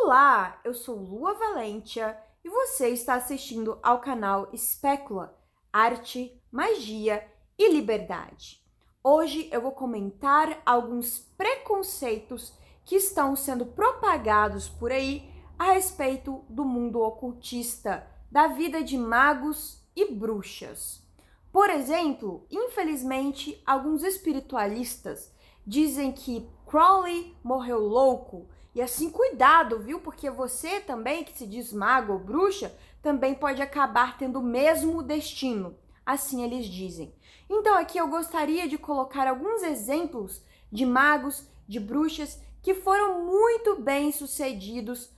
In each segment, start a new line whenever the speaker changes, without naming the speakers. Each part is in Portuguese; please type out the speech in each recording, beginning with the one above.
Olá, eu sou Lua Valentia e você está assistindo ao canal Espécula, Arte, Magia e Liberdade. Hoje eu vou comentar alguns preconceitos que estão sendo propagados por aí a respeito do mundo ocultista, da vida de magos e bruxas. Por exemplo, infelizmente, alguns espiritualistas dizem que Crowley morreu louco. E assim, cuidado, viu? Porque você também, que se diz mago ou bruxa, também pode acabar tendo o mesmo destino. Assim eles dizem. Então aqui eu gostaria de colocar alguns exemplos de magos, de bruxas, que foram muito bem sucedidas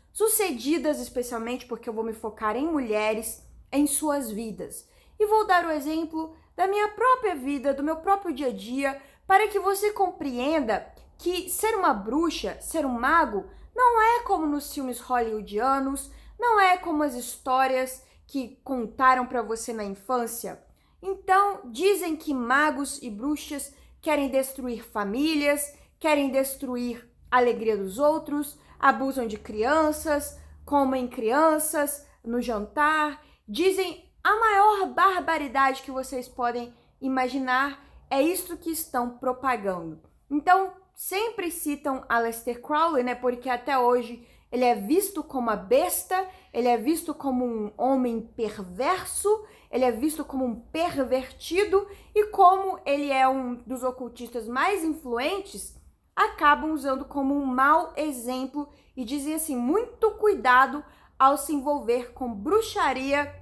especialmente porque eu vou me focar em mulheres, em suas vidas. E vou dar o exemplo da minha própria vida, do meu próprio dia a dia, para que você compreenda que ser uma bruxa, ser um mago, não é como nos filmes hollywoodianos, não é como as histórias que contaram para você na infância. Então, dizem que magos e bruxas querem destruir famílias, querem destruir a alegria dos outros, abusam de crianças, comem crianças no jantar, dizem a maior barbaridade que vocês podem imaginar, é isto que estão propagando. Então, sempre citam Aleister Crowley, né? Porque até hoje ele é visto como a besta, ele é visto como um homem perverso, ele é visto como um pervertido e como ele é um dos ocultistas mais influentes, acabam usando como um mau exemplo e dizem assim, muito cuidado ao se envolver com bruxaria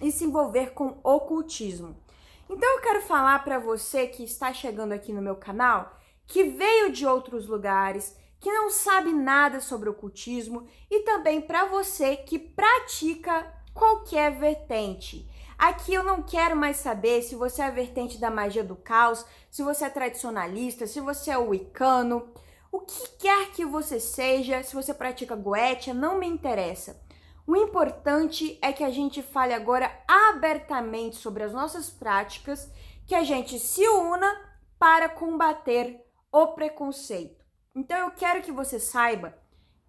e se envolver com ocultismo. Então eu quero falar para você que está chegando aqui no meu canal, que veio de outros lugares, que não sabe nada sobre ocultismo e também para você que pratica qualquer vertente. Aqui eu não quero mais saber se você é a vertente da magia do caos, se você é tradicionalista, se você é wicano, o que quer que você seja, se você pratica goetia, não me interessa. O importante é que a gente fale agora abertamente sobre as nossas práticas, que a gente se una para combater o preconceito. Então eu quero que você saiba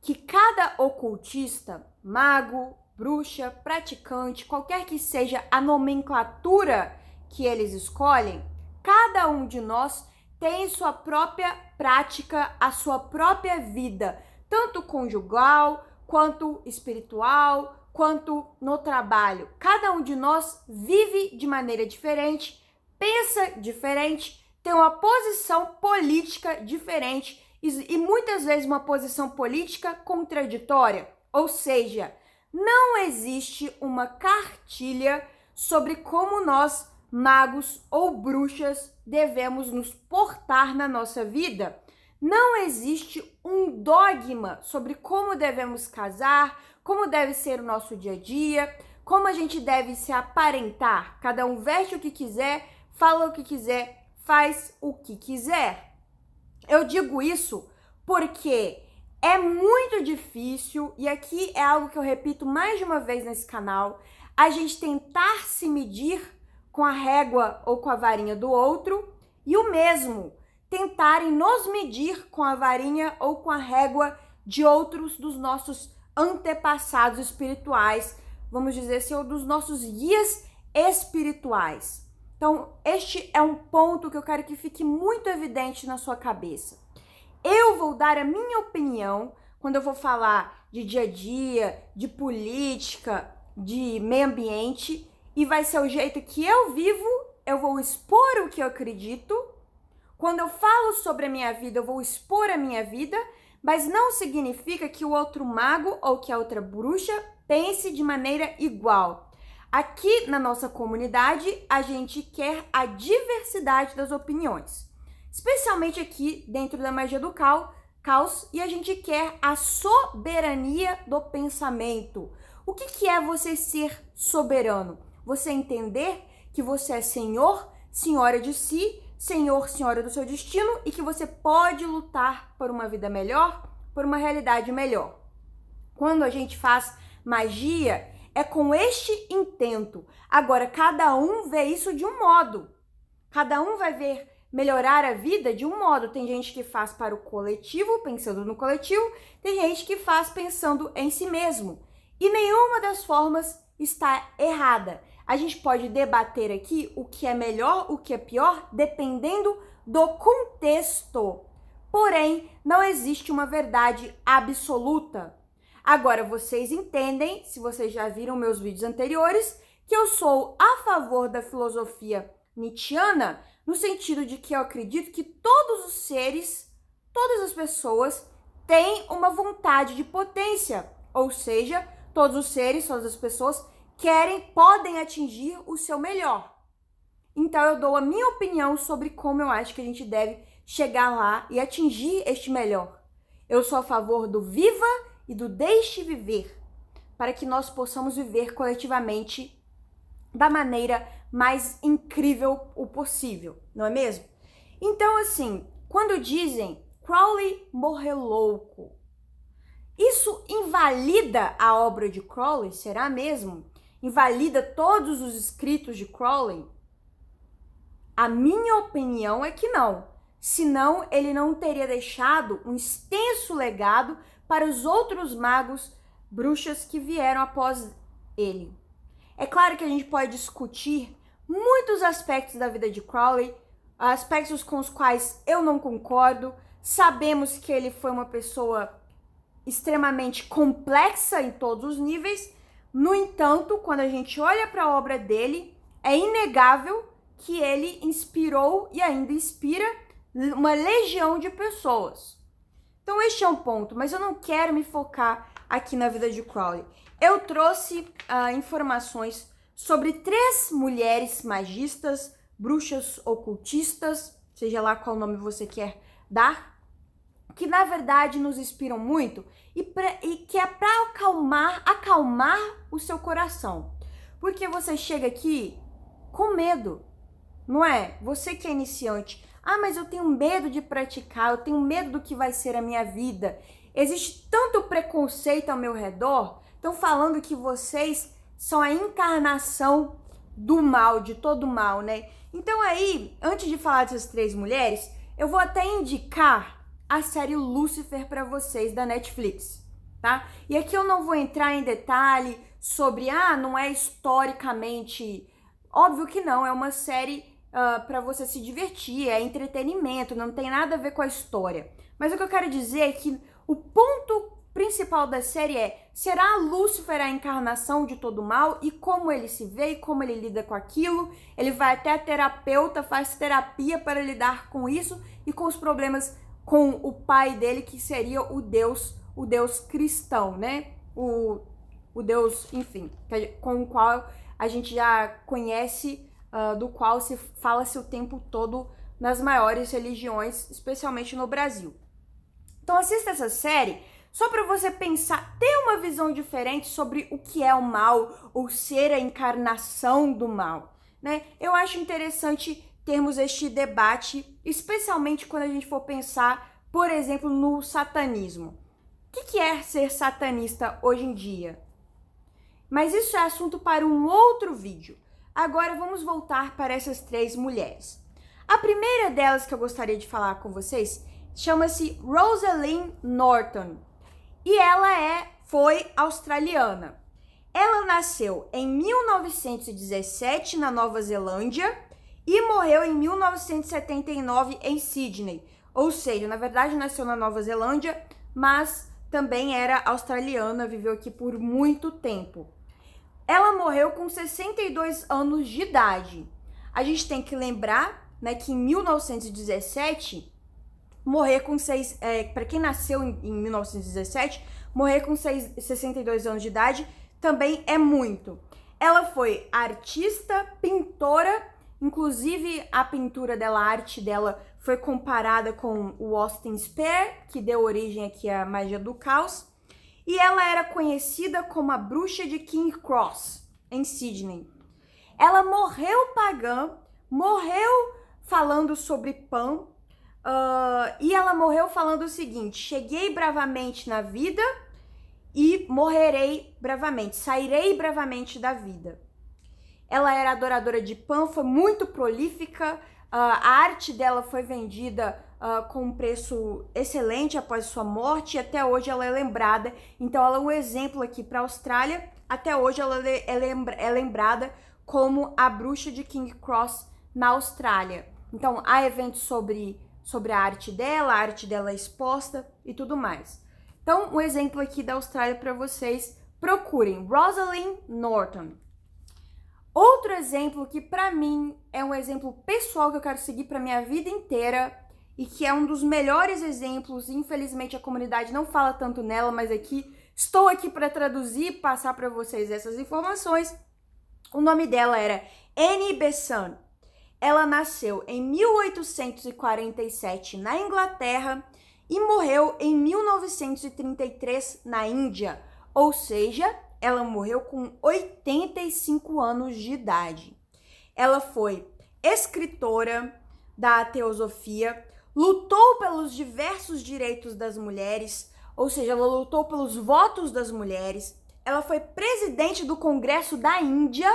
que cada ocultista, mago, bruxa, praticante, qualquer que seja a nomenclatura que eles escolhem, cada um de nós tem sua própria prática, a sua própria vida, tanto conjugal, quanto espiritual, quanto no trabalho. Cada um de nós vive de maneira diferente, pensa diferente, tem uma posição política diferente e muitas vezes uma posição política contraditória. Ou seja, não existe uma cartilha sobre como nós, magos ou bruxas, devemos nos portar na nossa vida. Não existe um dogma sobre como devemos casar, como deve ser o nosso dia a dia, como a gente deve se aparentar. Cada um veste o que quiser, fala o que quiser, faz o que quiser. Eu digo isso porque é muito difícil, e aqui é algo que eu repito mais de uma vez nesse canal, a gente tentar se medir com a régua ou com a varinha do outro, e o mesmo tentarem nos medir com a varinha ou com a régua de outros dos nossos antepassados espirituais, vamos dizer assim, ou dos nossos guias espirituais. Então, este é um ponto que eu quero que fique muito evidente na sua cabeça. Eu vou dar a minha opinião quando eu vou falar de dia a dia, de política, de meio ambiente, e vai ser o jeito que eu vivo, eu vou expor o que eu acredito. Quando eu falo sobre a minha vida, eu vou expor a minha vida, mas não significa que o outro mago ou que a outra bruxa pense de maneira igual. Aqui na nossa comunidade, a gente quer a diversidade das opiniões, especialmente aqui dentro da magia do caos, e a gente quer a soberania do pensamento. O que é você ser soberano? Você entender que você é senhor, senhora de si, senhor, senhora do seu destino e que você pode lutar por uma vida melhor, por uma realidade melhor. Quando a gente faz magia, é com este intento. Agora, cada um vê isso de um modo. Cada um vai ver melhorar a vida de um modo. Tem gente que faz para o coletivo, pensando no coletivo, tem gente que faz pensando em si mesmo. E nenhuma das formas está errada. A gente pode debater aqui o que é melhor, o que é pior, dependendo do contexto. Porém, não existe uma verdade absoluta. Agora, vocês entendem, se vocês já viram meus vídeos anteriores, que eu sou a favor da filosofia nietzschiana, no sentido de que eu acredito que todos os seres, todas as pessoas têm uma vontade de potência, ou seja, todos os seres, todas as pessoas podem atingir o seu melhor. Então eu dou a minha opinião sobre como eu acho que a gente deve chegar lá e atingir este melhor. Eu sou a favor do viva e do deixe viver, para que nós possamos viver coletivamente da maneira mais incrível o possível, não é mesmo? Então, assim, quando dizem Crowley morreu louco, isso invalida a obra de Crowley? Será mesmo? Invalida todos os escritos de Crowley? A minha opinião é que não. Senão, ele não teria deixado um extenso legado para os outros magos, bruxas que vieram após ele. É claro que a gente pode discutir muitos aspectos da vida de Crowley, aspectos com os quais eu não concordo. Sabemos que ele foi uma pessoa extremamente complexa em todos os níveis. No entanto, quando a gente olha para a obra dele, é inegável que ele inspirou e ainda inspira uma legião de pessoas. Então este é um ponto, mas eu não quero me focar aqui na vida de Crowley. Eu trouxe informações sobre 3 mulheres magistas, bruxas ocultistas, seja lá qual nome você quer dar, que na verdade nos inspiram muito e que é para acalmar o seu coração. Porque você chega aqui com medo, não é? Você que é iniciante, mas eu tenho medo de praticar, eu tenho medo do que vai ser a minha vida. Existe tanto preconceito ao meu redor. Estão falando que vocês são a encarnação do mal, de todo mal, né? Então aí, antes de falar dessas 3 mulheres, eu vou até indicar a série Lúcifer para vocês da Netflix, tá? E aqui eu não vou entrar em detalhe sobre, não é historicamente... Óbvio que não, é uma série para você se divertir, é entretenimento, não tem nada a ver com a história. Mas o que eu quero dizer é que o ponto principal da série será Lúcifer a encarnação de todo mal e como ele se vê e como ele lida com aquilo. Ele vai até a terapeuta, faz terapia para lidar com isso e com os problemas com o pai dele, que seria o Deus cristão, né? O Deus, enfim, com o qual a gente já conhece, do qual se fala-se o tempo todo nas maiores religiões, especialmente no Brasil. Então assista essa série só para você pensar, ter uma visão diferente sobre o que é o mal ou ser a encarnação do mal, né? Eu acho interessante termos este debate, especialmente quando a gente for pensar, por exemplo, no satanismo. O que é ser satanista hoje em dia? Mas isso é assunto para um outro vídeo. Agora vamos voltar para essas 3 mulheres. A primeira delas que eu gostaria de falar com vocês chama-se Rosalind Norton e ela foi australiana. Ela nasceu em 1917 na Nova Zelândia e morreu em 1979 em Sydney. Ou seja, na verdade nasceu na Nova Zelândia, mas também era australiana, viveu aqui por muito tempo. Ela morreu com 62 anos de idade. A gente tem que lembrar, né, que em 1917, para quem nasceu em 1917, morrer com 62 anos de idade também é muito. Ela foi artista, pintora, inclusive a pintura dela, a arte dela foi comparada com o Austin Spare, que deu origem aqui à magia do caos. E ela era conhecida como a bruxa de King Cross, em Sydney. Ela morreu pagã, morreu falando sobre Pan, e ela morreu falando o seguinte: cheguei bravamente na vida e morrerei bravamente, sairei bravamente da vida. Ela era adoradora de Pan, foi muito prolífica, A arte dela foi vendida com um preço excelente após sua morte e até hoje ela é lembrada. Então ela é um exemplo aqui para a Austrália. Até hoje ela é lembrada como a bruxa de King Cross na Austrália. Então há eventos sobre a arte dela é exposta e tudo mais. Então um exemplo aqui da Austrália para vocês, procurem Rosalind Norton. Outro exemplo que para mim é um exemplo pessoal que eu quero seguir para minha vida inteira e que é um dos melhores exemplos, infelizmente a comunidade não fala tanto nela, mas estou aqui para traduzir e passar para vocês essas informações. O nome dela era Annie Besant. Ela nasceu em 1847 na Inglaterra e morreu em 1933 na Índia, ou seja, ela morreu com 85 anos de idade. Ela foi escritora da teosofia, lutou pelos diversos direitos das mulheres, ou seja, ela lutou pelos votos das mulheres. Ela foi presidente do Congresso da Índia,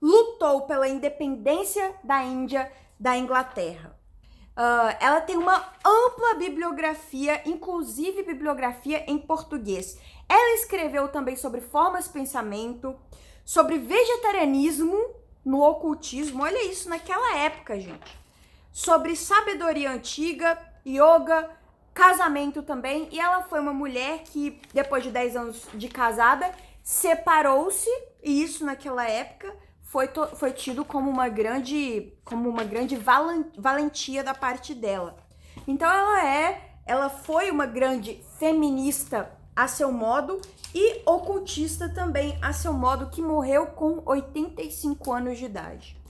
lutou pela independência da Índia da Inglaterra. Ela tem uma ampla bibliografia, inclusive bibliografia em português. Ela escreveu também sobre formas de pensamento, sobre vegetarianismo no ocultismo, olha isso naquela época, gente. Sobre sabedoria antiga, yoga, casamento também. E ela foi uma mulher que, depois de 10 anos de casada, separou-se, e isso naquela época foi tido como uma grande valentia da parte dela. Então ela foi uma grande feminista a seu modo e ocultista também a seu modo, que morreu com 85 anos de idade.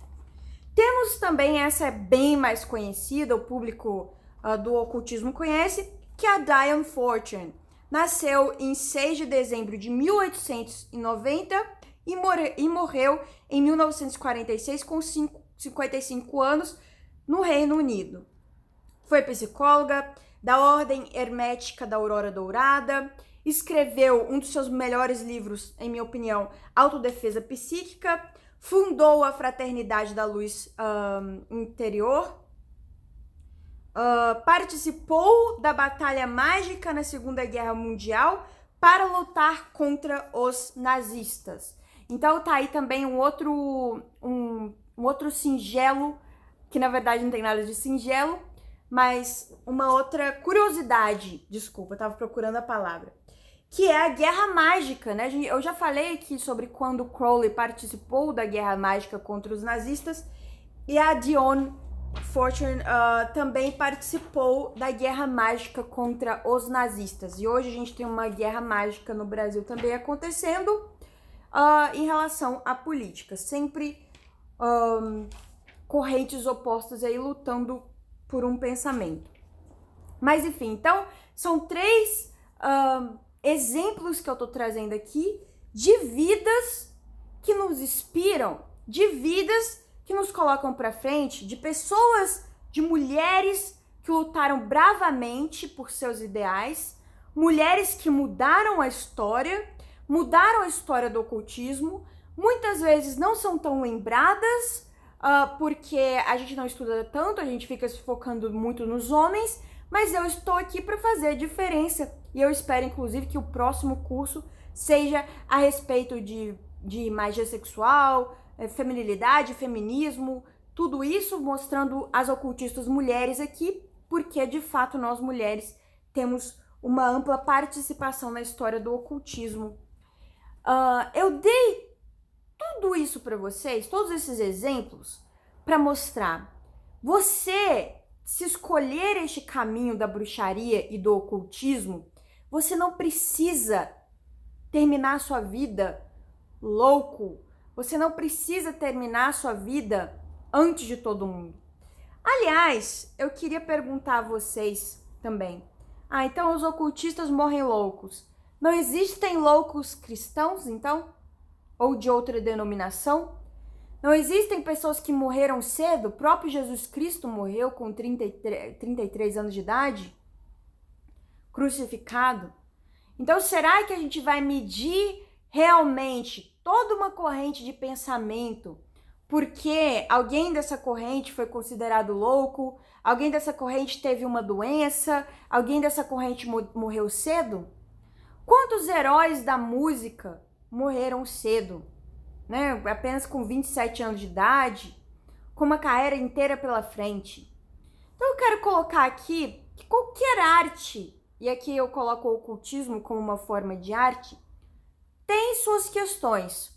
Temos também, essa é bem mais conhecida, o público do ocultismo conhece, que é a Diane Fortune. Nasceu em 6 de dezembro de 1890 e morreu em 1946 com 55 anos no Reino Unido. Foi psicóloga da Ordem Hermética da Aurora Dourada, escreveu um dos seus melhores livros, em minha opinião, Autodefesa Psíquica, fundou a Fraternidade da Luz Interior, participou da Batalha Mágica na Segunda Guerra Mundial para lutar contra os nazistas. Então tá aí também um outro singelo, que na verdade não tem nada de singelo, mas uma outra curiosidade, desculpa, eu tava procurando a palavra, que é a Guerra Mágica, né? Eu já falei aqui sobre quando Crowley participou da Guerra Mágica contra os nazistas, e a Diane Fortune também participou da Guerra Mágica contra os nazistas. E hoje a gente tem uma Guerra Mágica no Brasil também acontecendo em relação à política. Sempre correntes opostas aí lutando por um pensamento. Mas enfim, então são 3 exemplos que eu tô trazendo aqui de vidas que nos inspiram, de vidas que nos colocam para frente, de pessoas, de mulheres que lutaram bravamente por seus ideais, mulheres que mudaram a história do ocultismo, muitas vezes não são tão lembradas, porque a gente não estuda tanto, a gente fica se focando muito nos homens, mas eu estou aqui para fazer a diferença e eu espero, inclusive, que o próximo curso seja a respeito de magia sexual, feminilidade, feminismo, tudo isso mostrando as ocultistas mulheres aqui, porque de fato nós mulheres temos uma ampla participação na história do ocultismo. Eu dei tudo isso para vocês, todos esses exemplos, para mostrar, você, se escolher este caminho da bruxaria e do ocultismo, você não precisa terminar a sua vida louco, você não precisa terminar a sua vida antes de todo mundo. Aliás, eu queria perguntar a vocês também, então os ocultistas morrem loucos. Não existem loucos cristãos, então? Ou de outra denominação? Não existem pessoas que morreram cedo? O próprio Jesus Cristo morreu com 33 anos de idade, crucificado. Então, será que a gente vai medir realmente toda uma corrente de pensamento porque alguém dessa corrente foi considerado louco, alguém dessa corrente teve uma doença, alguém dessa corrente morreu cedo? Quantos heróis da música morreram cedo, né? Apenas com 27 anos de idade, com uma carreira inteira pela frente. Então eu quero colocar aqui que qualquer arte, e aqui eu coloco o ocultismo como uma forma de arte, tem suas questões.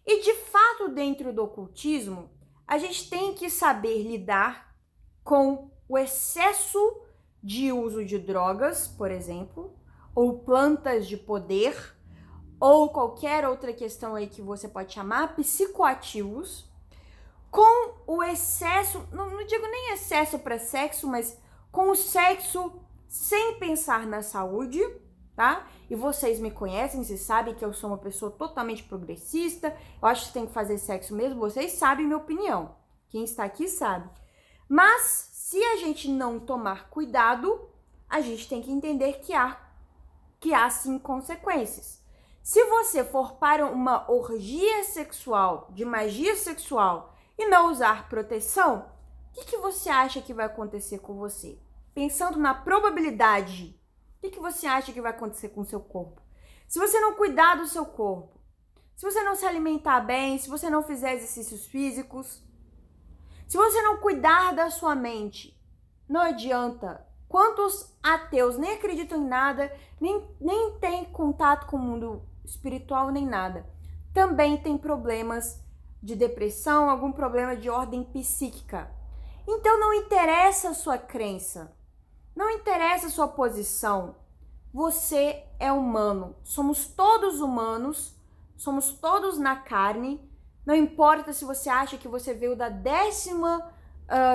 E de fato, dentro do ocultismo, a gente tem que saber lidar com o excesso de uso de drogas, por exemplo, ou plantas de poder, ou qualquer outra questão aí que você pode chamar, psicoativos, com o excesso, não digo nem excesso para sexo, mas com o sexo sem pensar na saúde, tá? E vocês me conhecem, vocês sabem que eu sou uma pessoa totalmente progressista, eu acho que tem que fazer sexo mesmo, vocês sabem minha opinião, quem está aqui sabe. Mas, se a gente não tomar cuidado, a gente tem que entender que há sim consequências. Se você for para uma orgia sexual, de magia sexual, e não usar proteção, o que você acha que vai acontecer com você? Pensando na probabilidade, o que você acha que vai acontecer com o seu corpo? Se você não cuidar do seu corpo, se você não se alimentar bem, se você não fizer exercícios físicos, se você não cuidar da sua mente, não adianta. Quantos ateus nem acreditam em nada, nem têm contato com o mundo espiritual, nem nada, também tem problemas de depressão, algum problema de ordem psíquica. Então não interessa a sua crença, não interessa a sua posição. Você é humano, somos todos humanos, somos todos na carne. Não importa se você acha que você veio da 10ª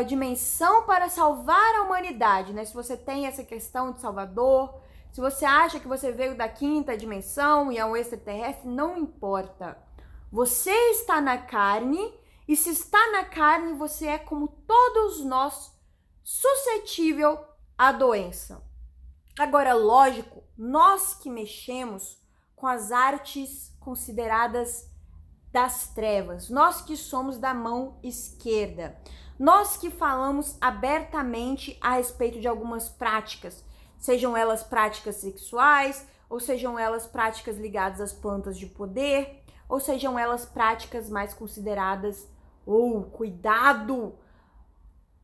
dimensão para salvar a humanidade, né? Se você tem essa questão de Salvador, se você acha que você veio da 5ª dimensão e é um extraterrestre, não importa. Você está na carne, e se está na carne, você é como todos nós, suscetível à doença. Agora, lógico, nós que mexemos com as artes consideradas das trevas, nós que somos da mão esquerda, nós que falamos abertamente a respeito de algumas práticas, sejam elas práticas sexuais, ou sejam elas práticas ligadas às plantas de poder, ou sejam elas práticas mais consideradas, cuidado,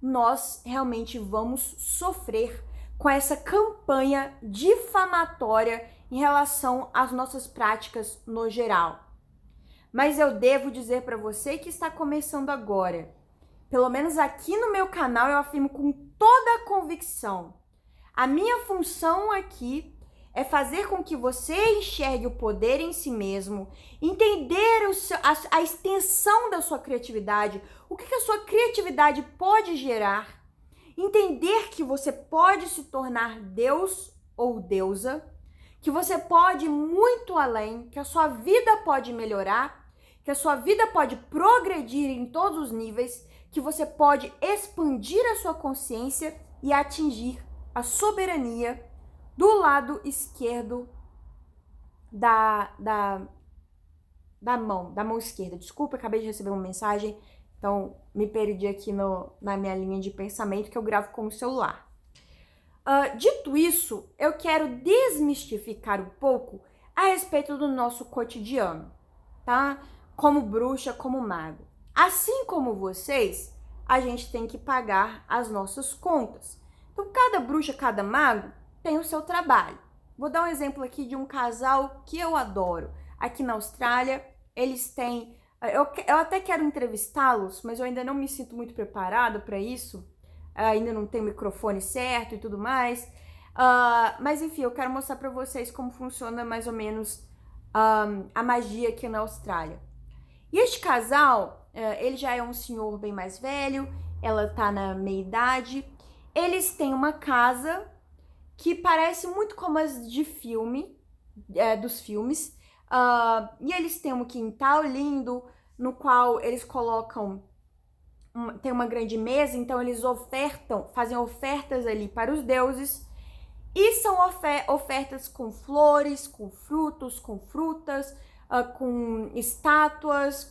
nós realmente vamos sofrer com essa campanha difamatória em relação às nossas práticas no geral. Mas eu devo dizer para você que está começando agora, pelo menos aqui no meu canal eu afirmo com toda a convicção, a minha função aqui é fazer com que você enxergue o poder em si mesmo, entender a extensão da sua criatividade, o que a sua criatividade pode gerar, entender que você pode se tornar Deus ou deusa, que você pode ir muito além, que a sua vida pode melhorar, que a sua vida pode progredir em todos os níveis, que você pode expandir a sua consciência e atingir a soberania do lado esquerdo da mão esquerda. Desculpa, acabei de receber uma mensagem, então me perdi aqui na minha linha de pensamento que eu gravo com o celular. Dito isso, eu quero desmistificar um pouco a respeito do nosso cotidiano, tá? Como bruxa, como mago. Assim como vocês, a gente tem que pagar as nossas contas. Então, cada bruxa, cada mago tem o seu trabalho. Vou dar um exemplo aqui de um casal que eu adoro. Aqui na Austrália, eles têm... Eu até quero entrevistá-los, mas eu ainda não me sinto muito preparada para isso. Ainda não tenho o microfone certo e tudo mais. Mas enfim, eu quero mostrar para vocês como funciona mais ou menos a magia aqui na Austrália. E este casal, ele já é um senhor bem mais velho, ela tá na meia-idade. Eles têm uma casa que parece muito como as de filme, dos filmes. E eles têm um quintal lindo, no qual eles colocam... tem uma grande mesa, então eles fazem ofertas ali para os deuses. E são ofertas com flores, com frutos, com frutas, com estátuas,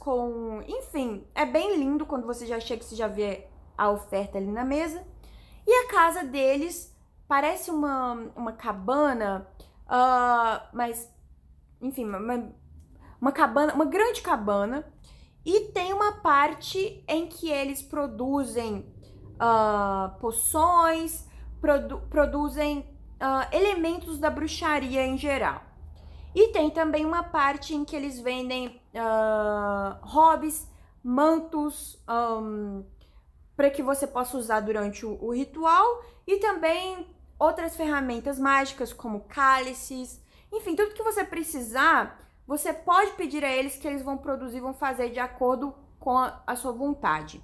enfim, é bem lindo quando você já chega, você já vê a oferta ali na mesa. E a casa deles parece uma cabana, mas, enfim, uma cabana, uma grande cabana, e tem uma parte em que eles produzem poções, produzem elementos da bruxaria em geral. E tem também uma parte em que eles vendem hobbies, mantos, para que você possa usar durante o ritual, e também outras ferramentas mágicas como cálices, enfim, tudo que você precisar, você pode pedir a eles que eles vão produzir, vão fazer de acordo com a sua vontade.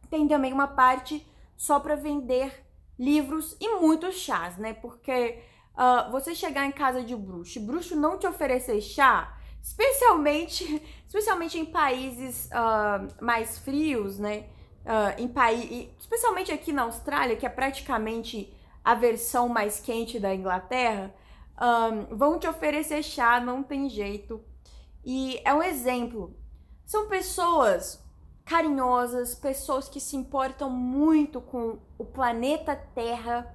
Tem também uma parte só para vender livros e muitos chás, né? Porque você chegar em casa de bruxo não te oferecer chá, especialmente em países mais frios, né? Especialmente aqui na Austrália, que é praticamente a versão mais quente da Inglaterra, vão te oferecer chá, não tem jeito. E é um exemplo. São pessoas carinhosas, pessoas que se importam muito com o planeta Terra,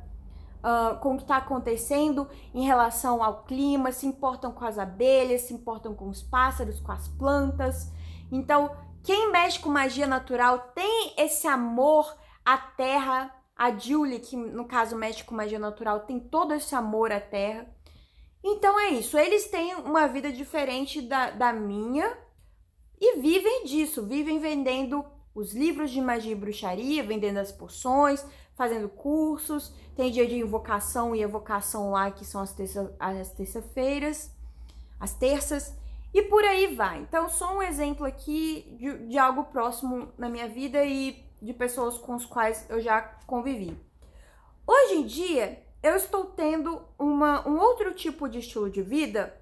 com o que está acontecendo em relação ao clima, se importam com as abelhas, se importam com os pássaros, com as plantas. Então, quem mexe com magia natural tem esse amor à terra. A Julie, que no caso mexe com magia natural, tem todo esse amor à terra. Então é isso, eles têm uma vida diferente da minha e vivem disso, vivem vendendo os livros de magia e bruxaria, vendendo as poções, fazendo cursos, tem dia de invocação e evocação lá, que são as terças-feiras, as terças, e por aí vai. Então, só um exemplo aqui de algo próximo na minha vida e de pessoas com as quais eu já convivi. Hoje em dia, eu estou tendo um outro tipo de estilo de vida,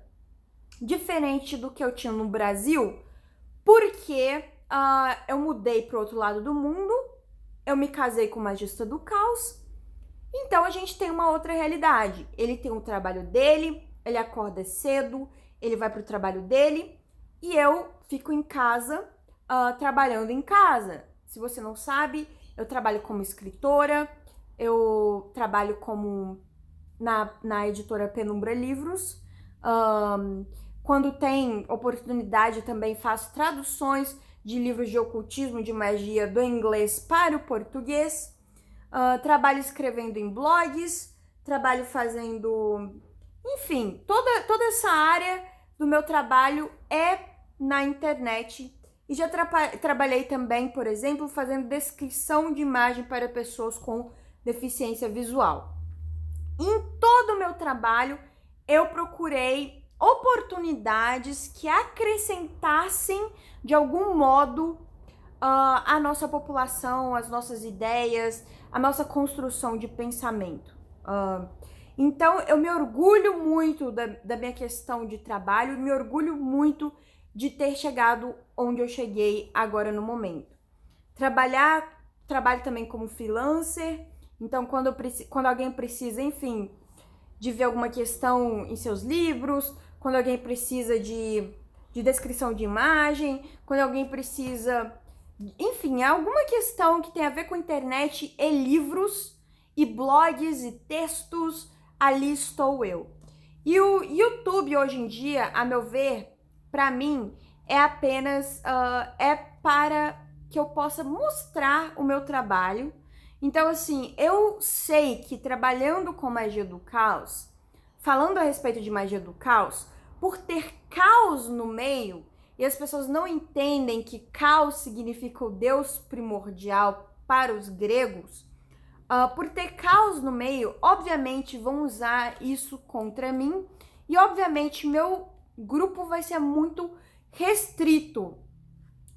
diferente do que eu tinha no Brasil, porque eu mudei para o outro lado do mundo, eu me casei com o Magista do Caos, então a gente tem uma outra realidade. Ele tem o trabalho dele, ele acorda cedo, ele vai para o trabalho dele, e eu fico em casa, trabalhando em casa. Se você não sabe, eu trabalho como escritora, eu trabalho na editora Penumbra Livros. Quando tem oportunidade, também faço traduções de livros de ocultismo, de magia, do inglês para o português. Trabalho escrevendo em blogs, trabalho fazendo... Enfim, toda essa área do meu trabalho é na internet. E já trabalhei também, por exemplo, fazendo descrição de imagem para pessoas com deficiência visual. Em todo o meu trabalho, eu procurei oportunidades que acrescentassem de algum modo a nossa população, as nossas ideias, a nossa construção de pensamento. Então, eu me orgulho muito da minha questão de trabalho, me orgulho muito de ter chegado onde eu cheguei agora no momento. Trabalho também como freelancer, então quando alguém precisa, enfim, de ver alguma questão em seus livros, quando alguém precisa de descrição de imagem, quando alguém precisa, enfim, alguma questão que tem a ver com internet e livros e blogs e textos, ali estou eu. E o YouTube hoje em dia, a meu ver, para mim, é apenas para que eu possa mostrar o meu trabalho. Então, assim, eu sei que trabalhando com magia do caos, falando a respeito de magia do caos, por ter caos no meio, e as pessoas não entendem que caos significa o Deus primordial para os gregos, por ter caos no meio, obviamente vão usar isso contra mim, e obviamente meu grupo vai ser muito restrito.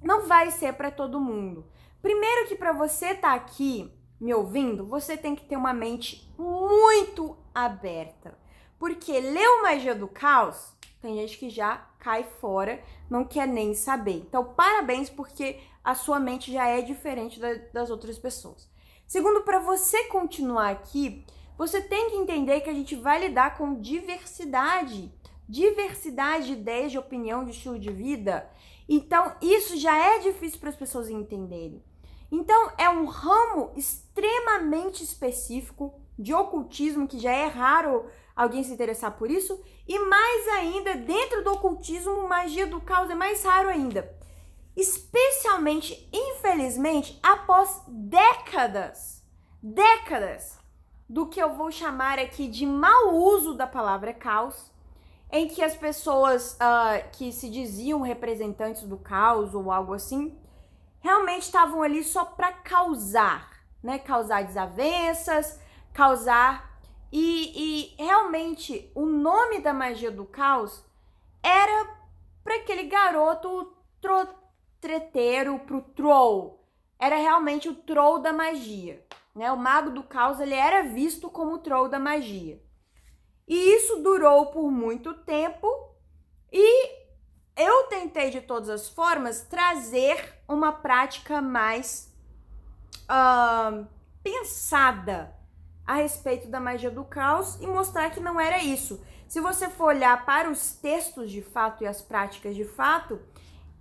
Não vai ser para todo mundo. Primeiro que para você estar aqui me ouvindo, você tem que ter uma mente muito aberta. Porque leu Magia do Caos, tem gente que já cai fora, não quer nem saber. Então, parabéns, porque a sua mente já é diferente das outras pessoas. Segundo, para você continuar aqui, você tem que entender que a gente vai lidar com diversidade diversidade de ideias, de opinião, de estilo de vida. Então, isso já é difícil para as pessoas entenderem. Então, é um ramo extremamente específico de ocultismo, que já é raro alguém se interessar por isso, e mais ainda, dentro do ocultismo, magia do caos é mais raro ainda. Especialmente, infelizmente, após décadas do que eu vou chamar aqui de mau uso da palavra caos, em que as pessoas que se diziam representantes do caos ou algo assim, realmente estavam ali só para causar, né? Causar desavenças, causar... E realmente o nome da magia do caos era para aquele garoto treteiro, pro troll. Era realmente o troll da magia, né? O mago do caos, ele era visto como o troll da magia. E isso durou por muito tempo e eu tentei de todas as formas trazer uma prática mais pensada a respeito da magia do caos e mostrar que não era isso. Se você for olhar para os textos de fato e as práticas de fato,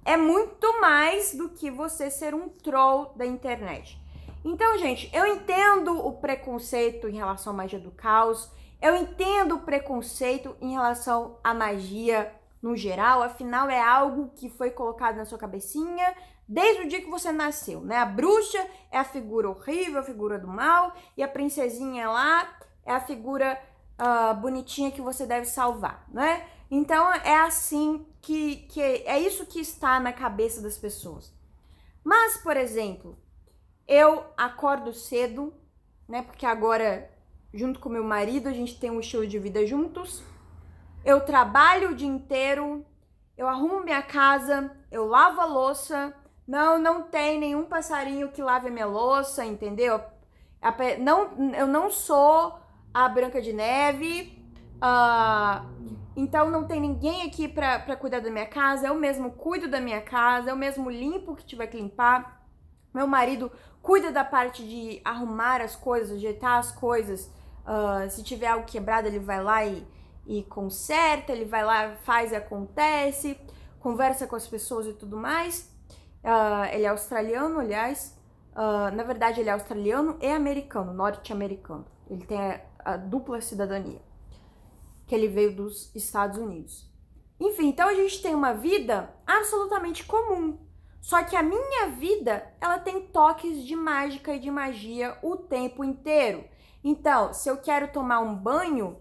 é muito mais do que você ser um troll da internet. Então, gente, eu entendo o preconceito em relação à magia do caos, eu entendo o preconceito em relação à magia no geral, afinal é algo que foi colocado na sua cabecinha desde o dia que você nasceu, né? A bruxa é a figura horrível, a figura do mal, e a princesinha lá é a figura bonitinha que você deve salvar, né? Então é assim que é isso que está na cabeça das pessoas. Mas, por exemplo, eu acordo cedo, né? Porque agora, junto com meu marido, a gente tem um estilo de vida juntos. Eu trabalho o dia inteiro, eu arrumo minha casa, eu lavo a louça. Não tem nenhum passarinho que lave a minha louça, entendeu? Eu não sou a Branca de Neve, então não tem ninguém aqui pra cuidar da minha casa. Eu mesmo cuido da minha casa, eu mesmo limpo o que tiver que limpar. Meu marido cuida da parte de arrumar as coisas, ajeitar as coisas. Se tiver algo quebrado, ele vai lá e conserta, ele vai lá, faz e acontece, conversa com as pessoas e tudo mais. Ele é australiano, aliás. Na verdade, ele é australiano e americano, norte-americano. Ele tem a dupla cidadania, que ele veio dos Estados Unidos. Enfim, então a gente tem uma vida absolutamente comum. Só que a minha vida, ela tem toques de mágica e de magia o tempo inteiro. Então, se eu quero tomar um banho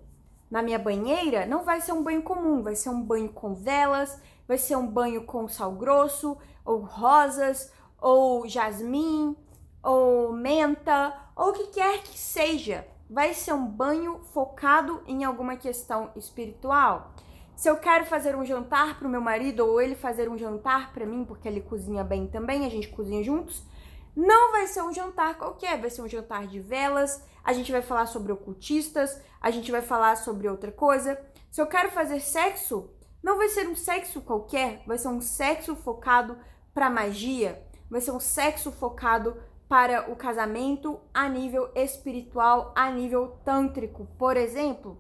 na minha banheira, não vai ser um banho comum, vai ser um banho com velas, vai ser um banho com sal grosso, ou rosas, ou jasmim, ou menta, ou o que quer que seja. Vai ser um banho focado em alguma questão espiritual. Se eu quero fazer um jantar para o meu marido, ou ele fazer um jantar para mim, porque ele cozinha bem também, a gente cozinha juntos, não vai ser um jantar qualquer, vai ser um jantar de velas, a gente vai falar sobre ocultistas, a gente vai falar sobre outra coisa. Se eu quero fazer sexo, não vai ser um sexo qualquer, vai ser um sexo focado para magia, vai ser um sexo focado para o casamento a nível espiritual, a nível tântrico, por exemplo.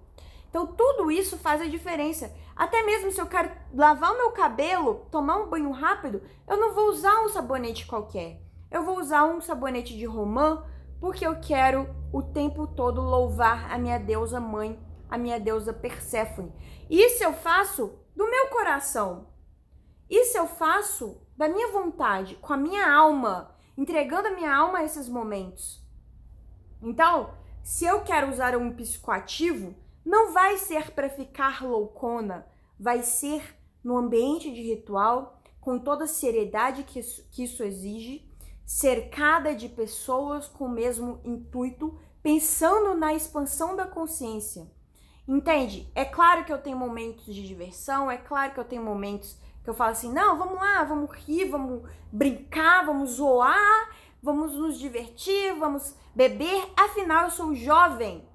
Então, tudo isso faz a diferença. Até mesmo se eu quero lavar o meu cabelo, tomar um banho rápido, eu não vou usar um sabonete qualquer. Eu vou usar um sabonete de romã, porque eu quero o tempo todo louvar a minha deusa mãe, a minha deusa Perséfone. Isso eu faço do meu coração. Isso eu faço da minha vontade, com a minha alma, entregando a minha alma a esses momentos. Então, se eu quero usar um psicoativo, não vai ser para ficar loucona, vai ser no ambiente de ritual, com toda a seriedade que isso exige, cercada de pessoas com o mesmo intuito, pensando na expansão da consciência. Entende? É claro que eu tenho momentos de diversão, é claro que eu tenho momentos que eu falo assim, não, vamos lá, vamos rir, vamos brincar, vamos zoar, vamos nos divertir, vamos beber, afinal eu sou jovem.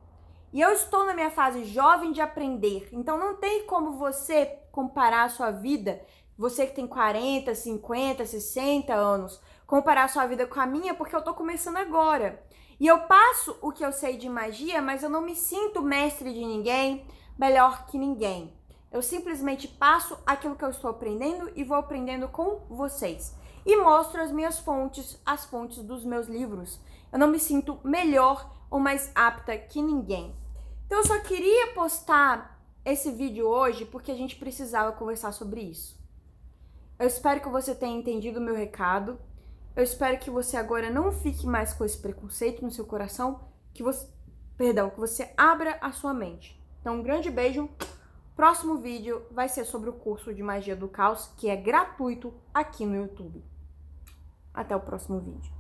E eu estou na minha fase jovem de aprender. Então não tem como você comparar a sua vida, você que tem 40, 50, 60 anos, comparar a sua vida com a minha, porque eu tô começando agora. E eu passo o que eu sei de magia, mas eu não me sinto mestre de ninguém, melhor que ninguém. Eu simplesmente passo aquilo que eu estou aprendendo e vou aprendendo com vocês. E mostro as minhas fontes, as fontes dos meus livros. Eu não me sinto melhor ou mais apta que ninguém. Então eu só queria postar esse vídeo hoje porque a gente precisava conversar sobre isso. Eu espero que você tenha entendido o meu recado. Eu espero que você agora não fique mais com esse preconceito no seu coração, que você abra a sua mente. Então, um grande beijo. Próximo vídeo vai ser sobre o curso de Magia do Caos, que é gratuito aqui no YouTube. Até o próximo vídeo.